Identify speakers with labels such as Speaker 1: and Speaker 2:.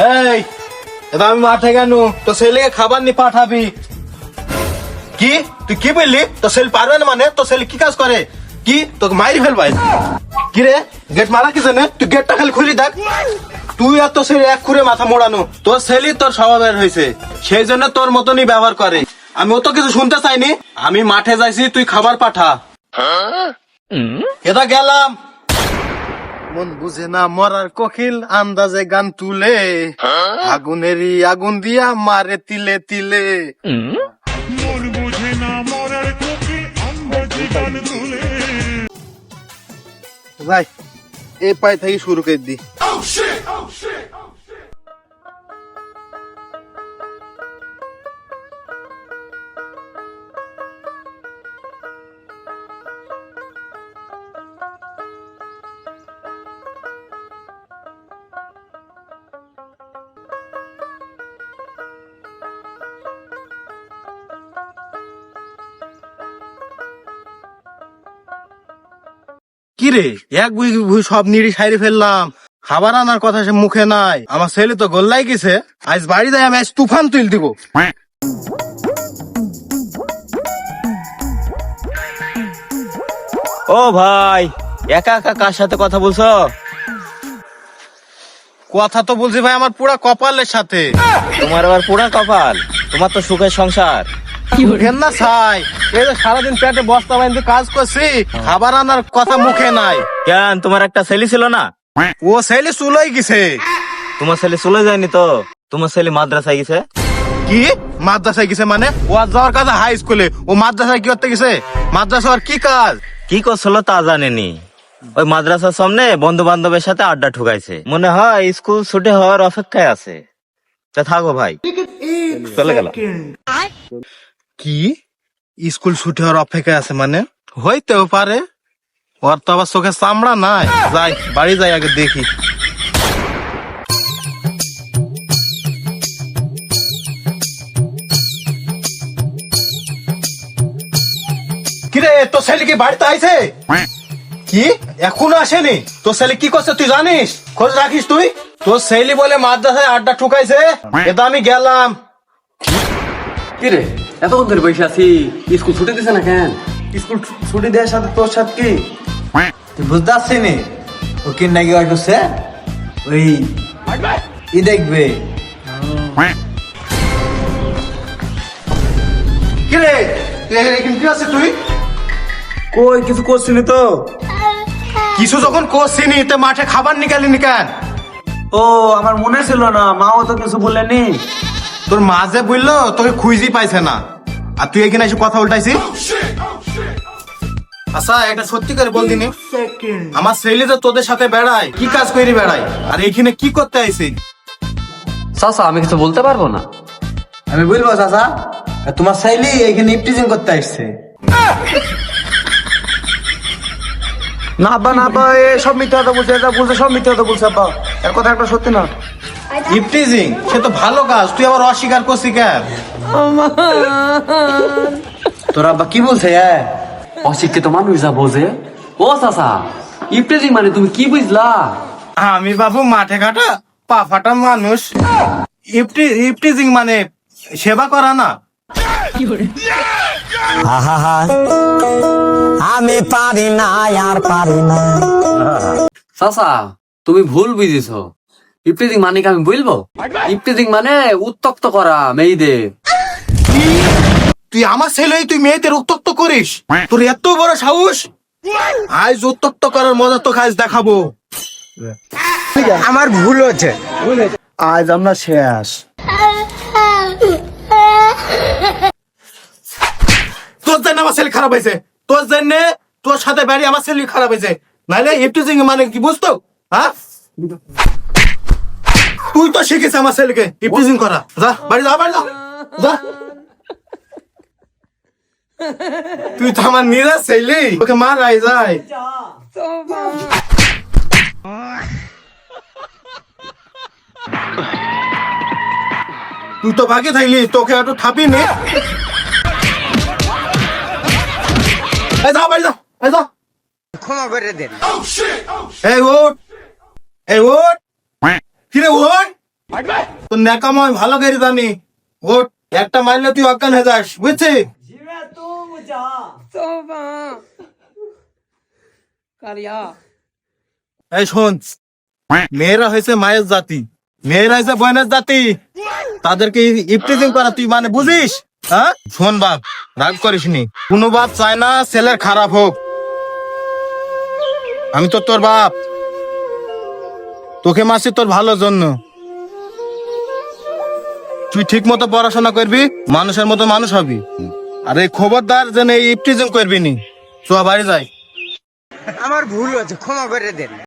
Speaker 1: এই এটা আমি মাঠে কেন তো ছেলেকে খাবার নিয়ে পাঠাবি কি তুই কি বললি তো ছেলে পারবে না মানে তো ছেলে কি কাজ করে কি তোকে মারি ফেলবাই কি রে গেট মারা কি জানে তুই গেটটা খালি খুলি দেখ তুই আর তোর ছেলে এক খুঁড়ে মাথা মোড়ানো তোর ছেলে তোর স্বভাবের হয়েছে সেই জন্য তোর মতনই ব্যবহার করে আমি ও তো কিছু শুনতে চাইনি আমি মাঠে যাইছি তুই খাবার পাঠা এটা গেলাম মন বুঝে না মরার কোকিল আন্দাজে গান তুলে আগুনেরই আগুন দিয়া মারে তিলে তিলে
Speaker 2: মন বুঝে না মরার কোকিল আন্দাজে গান তুলে।
Speaker 1: ভাই এই পাই থেকে শুরু করে দি কি রে এক বুই সব নিড়ি সাইরে ফেললাম খাবার আনার কথা সে মুখে নাই আমার ছেলে তো গোল্লাই গেছে আজ বাড়ি যাই আমি আজ তুফান তুল দিব
Speaker 3: ও ভাই একা একা কার সাথে কথা বলছো?
Speaker 1: কথা তো বলছি ভাই আমার পুরা কপালের সাথে
Speaker 3: তোমার আবার পুরা কপাল, তোমার তো সুখের সংসার।
Speaker 1: না ছাই এই যে সারাদিন পেটে বস্তা বাঁধতে কাজ করছি খাবার আনার কথা মুখে নাই
Speaker 3: কেন তোমার একটা ছেলে ছিল না?
Speaker 1: ও ছেলে চুলাই গেছে
Speaker 3: তোমার ছেলে চলে যায়নি তো? তোমার ছেলে মাদ্রাসায় গেছে।
Speaker 1: কি মাদ্রাসায় গেছে মানে ও আজ যাওয়ার কাজ হাই স্কুলে ও মাদ্রাসায় কি করতে গেছে মাদ্রাসা আর কি কাজ
Speaker 3: কি করছিল তা জানেনি, ওই মাদ্রাসার সামনে বন্ধু বান্ধবের সাথে আড্ডা ঠুকাইছে, মনে হয় স্কুল ছুটি হওয়ার অপেক্ষায় আছে। তা থাকো ভাই, চলে গেল।
Speaker 1: কি স্কুল ছুটি হওয়ার অপেক্ষায় আছে মানে হইতেও পারে, ওর তো আবার চোখে চামড়া নাই। যাই বাড়ি যাই আগে দেখি। কিরে তোর ছেলে কি বাড়িতে আইছে? কি এখনো আসেনি? তোর ছেলে কি করছে তুই জানিস? খোঁজ রাখিস তুই? তোর ছেলে বলে মাদ্রাসায় আড্ডা ঠুকাইছে, এটা আমি গেলাম।
Speaker 4: কি রে এতক্ষণ ধরে বসে আছি, স্কুল ছুটি দিছে না কেন?
Speaker 5: স্কুল ছুটি দেওয়ার সাথে তোর সাথে কি তুই বুঝতে পারছিস নি? ও কি নাকি করছে ওই ই দেখবে।
Speaker 1: কিরে কি আছে তুই?
Speaker 5: কই কিছু করছিলি তো?
Speaker 1: কিছু যখন করছিনি তে মাঠে খাবার নিকালিনি কেন?
Speaker 5: ও আমার মনে ছিল না, মাও তো কিছু বলেনি।
Speaker 1: তোর মা যে বললো তোকে খুঁজি পাইছে না, আর তুই এখানে এসে কথা উল্টাইছি। আচ্ছা এটা সত্যি করে বল দিনি, আমার ছেলে যে তোদের সাথে বেড়ায় কি কাজ করি বেড়ায়, আর এখানে কি করতে আইছি?
Speaker 4: চাচা আমি কিছু বলতে পারবো না।
Speaker 5: আমি বলবো চাচা তোমার ছেলে এখানে ইপটিজিং করতে আসছে। না আব্বা না আব্বা সব মিথ্যা কথা বলছে, এটা বলছে সব মিথ্যা কথা বলছে আব্বা, এর কথা একটা সত্যি না।
Speaker 1: ইপটিজিং সে তো ভালো কাজ, তুই আবার অস্বীকার করছি কেন?
Speaker 5: তোর আব্বা কি বলছে?
Speaker 4: অশিক্ষিত মানুষ যা বোঝে। ও চাচা ইপটিজিং মানে তুমি কি বুঝলা?
Speaker 1: আমি বাবু মাঠে ঘাটা পা ফাটা মানুষ, ইপটিজিং মানে সেবা করা না।
Speaker 6: আমি পারি না আর পারি না।
Speaker 4: চাচা তুমি ভুল বুঝেছ, ইপটিজিং মানে কি আমি বলবো? ইপটিজিং মানে উত্তক্ত করা মেয়েদের।
Speaker 1: তুই আমার ছেলেই তুই মেয়েদের উত্তক্ত করিস? তোর এত বড় সাহস! আজ উত্তক্ত করার মজা তো আজ দেখাবো।
Speaker 5: আমার ভুল হচ্ছে, আজ আমরা শেষ।
Speaker 1: তোর জন্য আমার ছেলে খারাপ হয়েছে, তোর জন্য তোর সাথে বাড়ি আমার ছেলে খারাপ হয়েছে, নাইলে ইপটিজিং মানে কি বুঝতো? হ্যাঁ তুই তো শিখিস আমার ছেলেকে ইপটিজিং করা। যা বাড়ি যা, বাড়ি যা, যা। তুই তো আমার নিরাশ ছেলে, ওকে মারাই যায়। তুই তো বাকি থাকলি, তোকে একটু থাপি নে। যা বাড়ি যা, যা।
Speaker 5: ক্ষমা করে দেন।
Speaker 1: এই ওঠ, এই ওঠ, কিরে ওঠ। তোর ন্যাকামো আমি ভালো করে জানি। ওঠ, একটা মারলে তুই অজ্ঞান হয়ে যাস, বুঝছিস? এই শোন, মেয়েরা হয়েছে মায়ের জাতি, মেয়েরা হয়েছে বোনের জাতি, তাদেরকে ইফটিজিং করা তুই মানে বুঝিস? হ্যাঁ শোন বাপ, রাগ করিস নি। কোনো বাপ চায় না ছেলের খারাপ হোক। আমি তো তোর বাপ, তোকে মাসি তোর ভালোর জন্য। তুই ঠিক মতো পড়াশোনা করবি, মানুষের মতো মানুষ হবি। আর এই খবরদার যেন এই ইফটিজিং করবি নি। চ বাড়ি যাই।
Speaker 5: আমার ভুল হয়েছে, ক্ষমা করে দেন।